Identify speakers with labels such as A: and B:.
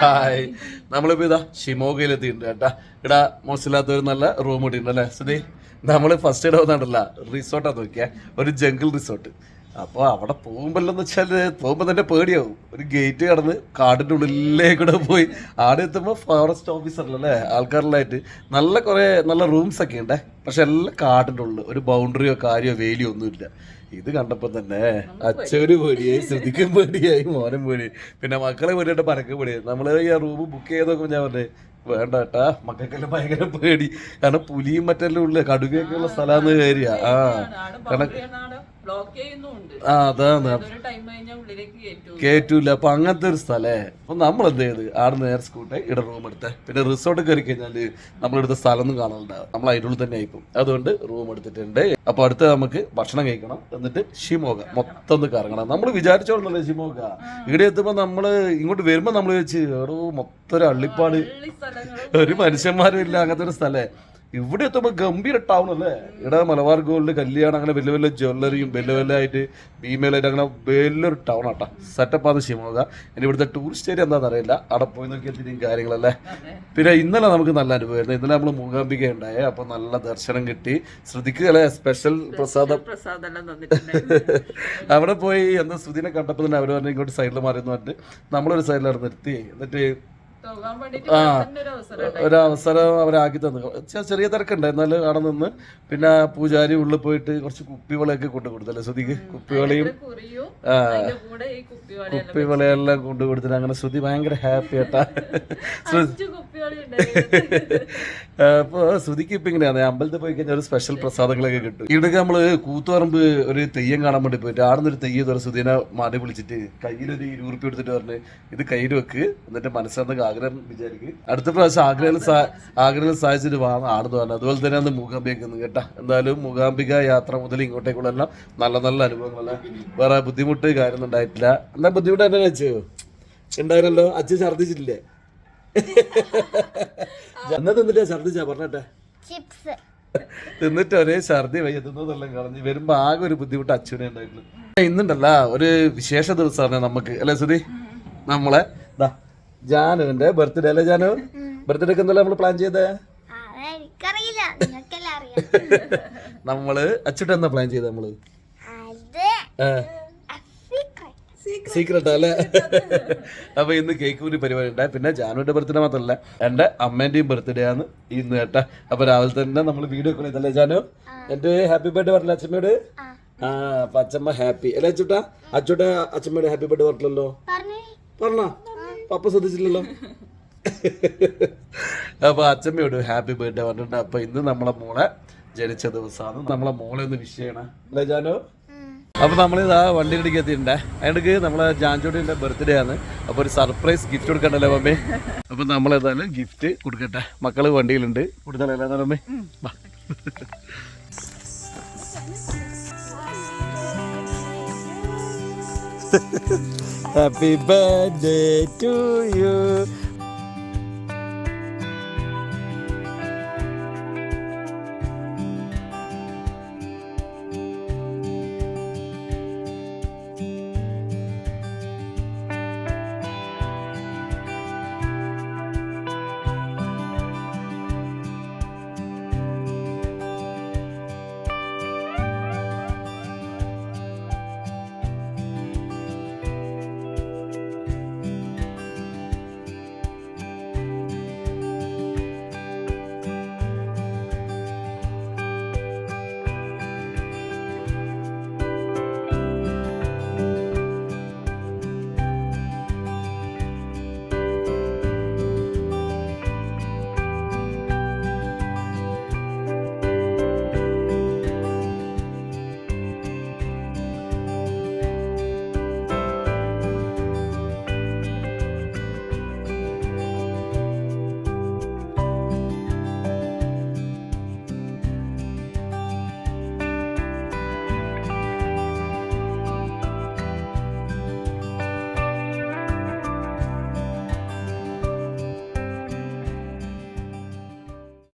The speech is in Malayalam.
A: ഹായ് നമ്മളിപ്പോ ഇതാ ഷിമോഗയിൽ എത്തിയിട്ടുണ്ട് കേട്ടാ. ഇവിടെ മോശമില്ലാത്ത ഒരു നല്ല റൂം ഇട്ടിട്ടുണ്ട് അല്ലേ സുധി? നമ്മള് ഫസ്റ്റ് ഇട വന്നിട്ടല്ല റിസോർട്ടാ നോക്കിയാ, ഒരു ജംഗിൾ റിസോർട്ട്. അപ്പോൾ അവിടെ പോകുമ്പോഴെന്ന് വെച്ചാൽ പോകുമ്പോൾ തന്നെ പേടിയാവും. ഒരു ഗേറ്റ് കടന്ന് കാടിൻ്റെ ഉള്ളിലേക്കൂടെ പോയി ആടെ എത്തുമ്പോൾ ഫോറസ്റ്റ് ഓഫീസറിലല്ലേ ആൾക്കാരിലായിട്ട് നല്ല കുറേ നല്ല റൂംസ് ഒക്കെ ഉണ്ടേ. പക്ഷെ എല്ലാം കാടിൻ്റെ ഉള്ളിൽ, ഒരു ബൗണ്ടറിയോ കാര്യമോ വേലിയോ ഒന്നുമില്ല. ഇത് കണ്ടപ്പോൾ തന്നെ അച്ഛന് പേടിയായി, ശ്രദ്ധിക്കും പേടിയായി, മോനും പേടിയായി, പിന്നെ മക്കളെ പേടിയായിട്ട് പരക്കം പേടിയായി. നമ്മൾ ഈ റൂം ബുക്ക് ചെയ്തൊക്കെ ഞാൻ പറഞ്ഞേ വേണ്ട കേട്ടാ, മക്കൾക്കെല്ലാം ഭയങ്കര പേടി. കാരണം പുലിയും മറ്റെല്ലാം ഉള്ള കടുകയൊക്കെ ഉള്ള സ്ഥലമാണെന്ന് കയറിയ കാരണം അതാണ് കേറ്റൂല. അപ്പൊ അങ്ങനത്തെ ഒരു സ്ഥലേ. അപ്പൊ നമ്മൾ എന്ത് ചെയ്ത് ആടെ നേരെ സ്കൂട്ടെ ഇവിടെ റൂം എടുത്തേ. പിന്നെ റിസോർട്ട് കയറി കഴിഞ്ഞാല് നമ്മളെടുത്ത സ്ഥലം ഒന്നും കാണുന്നുണ്ടാവും, നമ്മൾ അതിൻ്റെ ഉള്ളിൽ തന്നെ ആയിപ്പോ. അതുകൊണ്ട് റൂം എടുത്തിട്ടുണ്ട്. അപ്പൊ അടുത്ത് നമുക്ക് ഭക്ഷണം കഴിക്കണം, എന്നിട്ട് ഷിമോഗ മൊത്തം ഒന്ന് കറങ്ങണം. നമ്മൾ വിചാരിച്ചോളന്നല്ലേ ഷിമോഗ. ഇവിടെ എത്തുമ്പോ നമ്മള് ഇങ്ങോട്ട് വരുമ്പോ നമ്മൾ വെച്ച് മൊത്തം ഒരു അള്ളിപ്പാട്, ഒരു മനുഷ്യന്മാരും ഇല്ല, അങ്ങനത്തെ ഒരു സ്ഥലേ. ഇവിടെ എത്തുമ്പോൾ ഗംഭീര ടൗൺ അല്ലേ. ഇവിടെ മലബാർ ഗോൾഡ്, കല്യാണം, അങ്ങനെ വലിയ വലിയ ജ്വല്ലറിയും വലിയ വലിയ ആയിട്ട് ഭീമയിലായിട്ട് അങ്ങനെ വലിയൊരു ടൗൺ ആട്ടാ. സെറ്റപ്പാണ് ഷിമോഗ. ഇനി ഇവിടുത്തെ ടൂറിസ്റ്റ് ഏരിയ എന്താണെന്ന് അറിയില്ല, അവിടെ പോയി നോക്കിയതിനും കാര്യങ്ങളല്ലേ. പിന്നെ ഇന്നലെ നമുക്ക് നല്ല അനുഭവമായിരുന്നു. ഇന്നലെ നമ്മൾ മൂകാംബിക ഉണ്ടായേ, അപ്പോൾ നല്ല ദർശനം കിട്ടി. ശ്രദ്ധിക്കുക അല്ലേ, സ്പെഷ്യൽ പ്രസാദം അവിടെ പോയി. എന്താ ശ്രുതിനെ കണ്ടപ്പോൾ തന്നെ അവർ പറഞ്ഞ് ഇങ്ങോട്ട് സൈഡിൽ മാറിയെന്ന് പറഞ്ഞിട്ട് നമ്മളൊരു സൈഡിലാണ് നിർത്തി. എന്നിട്ട് ഒരവസരം അവരാക്കി തന്നു. ചെറിയ തിരക്കുണ്ട്, എന്നാലും അവിടെ നിന്ന്. പിന്നെ പൂജാരി ഉള്ളിൽ പോയിട്ട് കുറച്ച് കുപ്പിവളയൊക്കെ കൊണ്ടു കൊടുത്തല്ലേ ശ്രുതിക്ക്? കുപ്പിവളയും കുപ്പിവളയെല്ലാം കൊണ്ടു കൊടുത്തിട്ട് അങ്ങനെ ശ്രുതി ഭയങ്കര ഹാപ്പി ആട്ടാ. അപ്പൊ ശ്രുതിക്ക് ഇപ്പൊ ഇങ്ങനെയാണ്, അമ്പലത്തിൽ പോയി കഴിഞ്ഞാൽ ഒരു സ്പെഷ്യൽ പ്രസാദങ്ങളൊക്കെ കിട്ടും. ഇവിടെ നമ്മള് കൂത്തുപറമ്പ് ഒരു തെയ്യം കാണാൻ വേണ്ടി പോയിട്ട് ആടുന്നൊരു തെയ്യം ശ്രുതിനെ മാടി വിളിച്ചിട്ട് കയ്യിലൊരു 20 ഉറുപ്പിക എടുത്തിട്ട് പറഞ്ഞ് ഇത് കയ്യിൽ വെക്ക്, എന്നിട്ട് മനസ്സിലാകുന്ന ആഗ്രഹം വിചാരിക്കും. അടുത്ത പ്രാവശ്യം ആഗ്രഹം സാധിച്ചിട്ട് വാങ്ങാൻ ആടുന്നു പറഞ്ഞു. അതുപോലെ തന്നെ അന്ന് മൂകാംബിക കേട്ടാ. എന്തായാലും മൂകാംബിക യാത്ര മുതൽ ഇങ്ങോട്ടേക്കുള്ള എല്ലാം നല്ല നല്ല അനുഭവങ്ങളല്ലേ. വേറെ ബുദ്ധിമുട്ട് കാര്യമൊന്നും ഉണ്ടായിട്ടില്ല. എന്താ ബുദ്ധിമുട്ട് എന്നെ വെച്ചോ ഉണ്ടായിരുന്നല്ലോ. അച്ഛൻ ഛർദിച്ചിട്ടില്ലേ? എന്നാ തിന്നിട്ടാ ഛർദിച്ചാ പറഞ്ഞട്ടെ? തിന്നിട്ട് ഒരേ ഛർദി വയ്യ, തിന്നതെല്ലാം കളഞ്ഞ് വരുമ്പോ ആകെ ഒരു ബുദ്ധിമുട്ട് അച്ഛനെ ഉണ്ടായിരുന്നു. ഇന്നുണ്ടല്ല ഒരു വിശേഷ ദിവസമാണ് നമുക്ക് അല്ലേ സുധി? നമ്മളെ ജാനുവിന്റെ ബർത്ത്ഡേ അല്ലേ? ജാനു ബർത്ത്ഡേക്ക് എന്തല്ല നമ്മൾ പ്ലാൻ ചെയ്തേ? നമ്മള് അച്ഛട്ട് എന്നാ പ്ലാൻ ചെയ്ത? നമ്മള് സീക്രട്ട് അല്ലേ? അപ്പൊ ഇന്ന് കേക്ക് കൂടി പരിപാടി ഉണ്ടായി. പിന്നെ ജാനുവിന്റെ ബർത്ത്ഡേ മാത്രമല്ല, എന്റെ അമ്മേന്റെയും ബർത്ത്ഡേ ആണ് ഇന്ന് കേട്ടാ. അപ്പൊ രാവിലെ തന്നെ നമ്മൾ വീഡിയോ കോൾ ചെയ്തല്ലേ ജാനു? എന്റെ ഹാപ്പി ബർത്ത്ഡേ പറഞ്ഞ അച്ഛമ്മയോട്. അപ്പൊ അച്ഛമ്മ ഹാപ്പി അല്ലേ അച്ചൂട്ടാ? അച്ചൂട്ടാ അച്ഛമ്മയുടെ ഹാപ്പി ബർത്ത്ഡേ പറഞ്ഞല്ലോ. പറഞ്ഞോ? പപ്പ ശ്രദ്ധിച്ചില്ലല്ലോ. അപ്പൊ അച്ഛമ്മയോട് ഹാപ്പി ബർത്ത്ഡേ പറഞ്ഞിട്ടുണ്ട്. അപ്പൊ ഇന്ന് നമ്മളെ മോളെ ജനിച്ച ദിവസമാണ്. നമ്മളെ മോളെ ഒന്ന് വിഷ് ചെയ്യണം അല്ലേ ജാനു? അപ്പൊ നമ്മളിതാ വണ്ടിയിലേക്ക് എത്തിയിട്ടുണ്ടേ. അതിനക്ക് നമ്മളെ ജാൻചോട്ടിന്റെ ബർത്ത്ഡേ ആണ്. അപ്പൊ ഒരു സർപ്രൈസ് ഗിഫ്റ്റ് കൊടുക്കണ്ടല്ലേ മമ്മി? അപ്പൊ നമ്മളേതായാലും ഗിഫ്റ്റ് കൊടുക്കട്ടെ. മക്കള് വണ്ടിയിലുണ്ട്, കൊടുത്തല്ലേ mummy? Happy birthday to you.